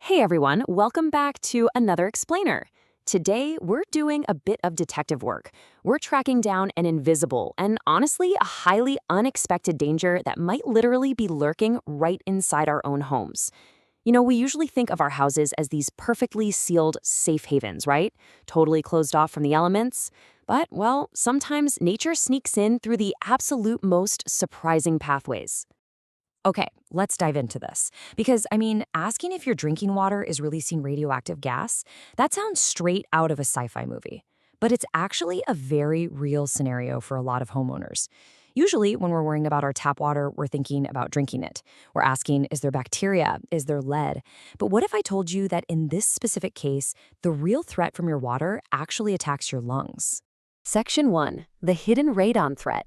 Hey everyone, welcome back to another explainer. Today, we're doing a bit of detective work. We're tracking down an invisible and honestly a highly unexpected danger that might literally be lurking right inside our own homes. We usually think of our houses as these perfectly sealed safe havens, right? Totally closed off from the elements. But, well, sometimes nature sneaks in through the absolute most surprising pathways. Okay, let's dive into this. Because, asking if your drinking water is releasing radioactive gas, that sounds straight out of a sci-fi movie. But it's actually a very real scenario for a lot of homeowners. Usually, when we're worrying about our tap water, we're thinking about drinking it. We're asking, is there bacteria? Is there lead? But what if I told you that in this specific case, the real threat from your water actually attacks your lungs? Section 1. The Hidden Radon Threat.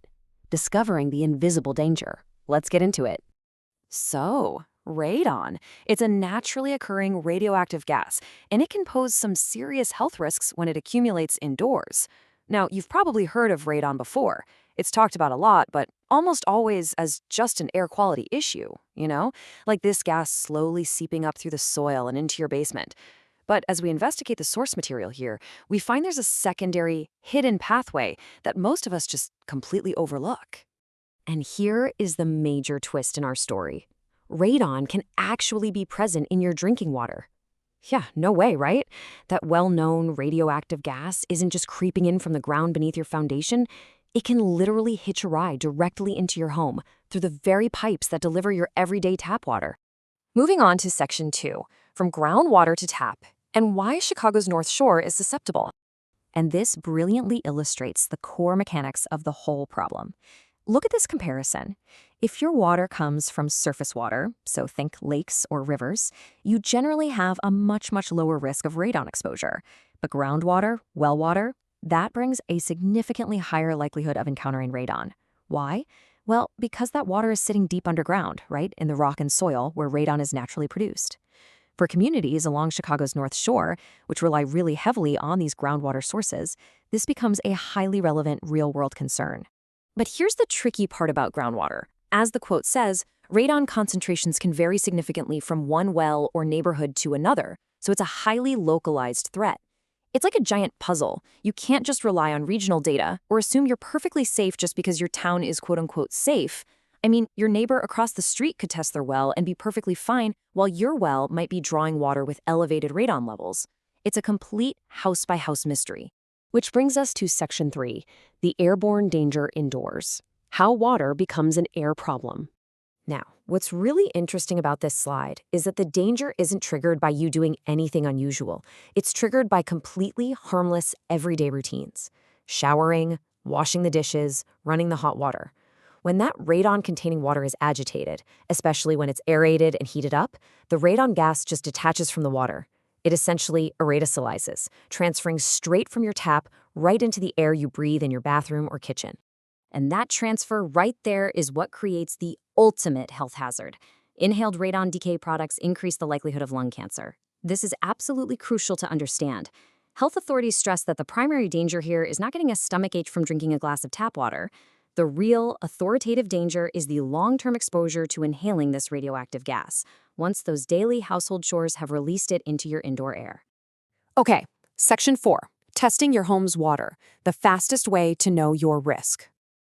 Discovering the Invisible Danger. Let's get into it. So, radon. It's a naturally occurring radioactive gas, and it can pose some serious health risks when it accumulates indoors. Now, you've probably heard of radon before. It's talked about a lot, but almost always as just an air quality issue? Like this gas slowly seeping up through the soil and into your basement. But as we investigate the source material here, we find there's a secondary, hidden pathway that most of us just completely overlook. And here is the major twist in our story. Radon can actually be present in your drinking water. Yeah, no way, right? That well-known radioactive gas isn't just creeping in from the ground beneath your foundation. It can literally hitch a ride directly into your home through the very pipes that deliver your everyday tap water. Moving on to Section 2, from groundwater to tap, and why Chicago's North Shore is susceptible. And this brilliantly illustrates the core mechanics of the whole problem. Look at this comparison. If your water comes from surface water, so think lakes or rivers, you generally have a much lower risk of radon exposure. But groundwater, well water, that brings a significantly higher likelihood of encountering radon. Why? Well, because that water is sitting deep underground, right, in the rock and soil where radon is naturally produced. For communities along Chicago's North Shore, which rely really heavily on these groundwater sources, this becomes a highly relevant real-world concern. But here's the tricky part about groundwater. As the quote says, radon concentrations can vary significantly from one well or neighborhood to another, so it's a highly localized threat. It's like a giant puzzle. You can't just rely on regional data or assume you're perfectly safe just because your town is quote-unquote safe. Your neighbor across the street could test their well and be perfectly fine, while your well might be drawing water with elevated radon levels. It's a complete house-by-house mystery. Which brings us to Section 3, the airborne danger indoors. How water becomes an air problem. Now, what's really interesting about this slide is that the danger isn't triggered by you doing anything unusual. It's triggered by completely harmless everyday routines. Showering, washing the dishes, running the hot water. When that radon-containing water is agitated, especially when it's aerated and heated up, the radon gas just detaches from the water. It essentially aerosolizes, transferring straight from your tap right into the air you breathe in your bathroom or kitchen. And that transfer right there is what creates the ultimate health hazard. Inhaled radon decay products increase the likelihood of lung cancer. This is absolutely crucial to understand. Health authorities stress that the primary danger here is not getting a stomachache from drinking a glass of tap water. The real, authoritative danger is the long-term exposure to inhaling this radioactive gas, once those daily household chores have released it into your indoor air. Okay, Section 4, testing your home's water, the fastest way to know your risk.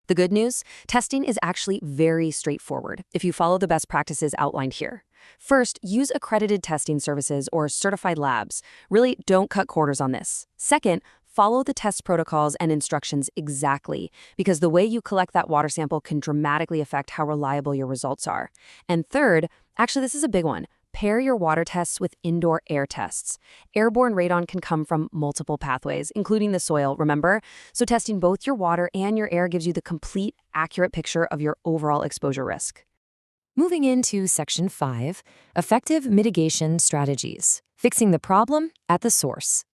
The good news, testing is actually very straightforward if you follow the best practices outlined here. First, use accredited testing services or certified labs. Really, don't cut corners on this. Second, follow the test protocols and instructions exactly, because the way you collect that water sample can dramatically affect how reliable your results are. And third, actually this is a big one, pair your water tests with indoor air tests. Airborne radon can come from multiple pathways, including the soil, remember? So testing both your water and your air gives you the complete, accurate picture of your overall exposure risk. Moving into Section 5, effective mitigation strategies, fixing the problem at the source.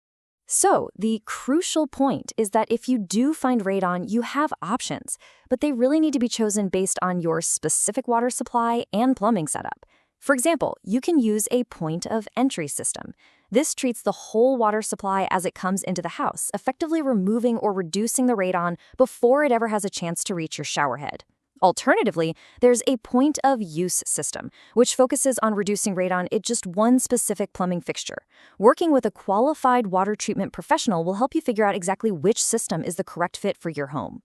So, the crucial point is that if you do find radon, you have options, but they really need to be chosen based on your specific water supply and plumbing setup. For example, you can use a point of entry system. This treats the whole water supply as it comes into the house, effectively removing or reducing the radon before it ever has a chance to reach your shower head. Alternatively, there's a point-of-use system, which focuses on reducing radon in just one specific plumbing fixture. Working with a qualified water treatment professional will help you figure out exactly which system is the correct fit for your home.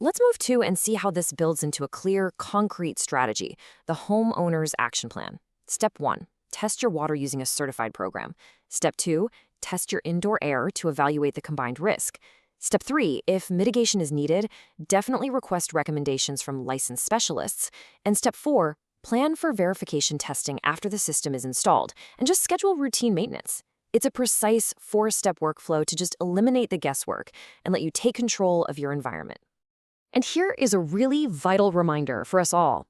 Let's move to and see how this builds into a clear, concrete strategy, the homeowner's action plan. Step 1. Test your water using a certified program. Step 2. Test your indoor air to evaluate the combined risk. Step 3. If mitigation is needed, definitely request recommendations from licensed specialists. And Step 4. Plan for verification testing after the system is installed, and just schedule routine maintenance. It's a precise 4-step workflow to just eliminate the guesswork and let you take control of your environment. And here is a really vital reminder for us all.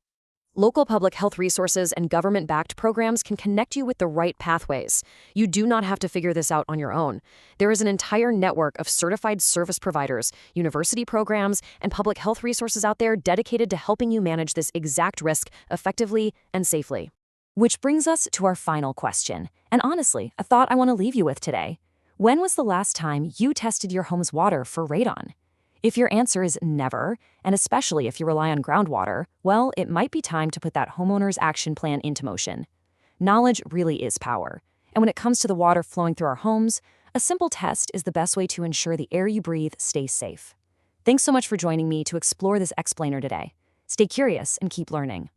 Local public health resources and government-backed programs can connect you with the right pathways. You do not have to figure this out on your own. There is an entire network of certified service providers, university programs, and public health resources out there dedicated to helping you manage this exact risk effectively and safely. Which brings us to our final question, and honestly, a thought I want to leave you with today. When was the last time you tested your home's water for radon? If your answer is never, and especially if you rely on groundwater, well, it might be time to put that homeowner's action plan into motion. Knowledge really is power. And when it comes to the water flowing through our homes, a simple test is the best way to ensure the air you breathe stays safe. Thanks so much for joining me to explore this explainer today. Stay curious and keep learning.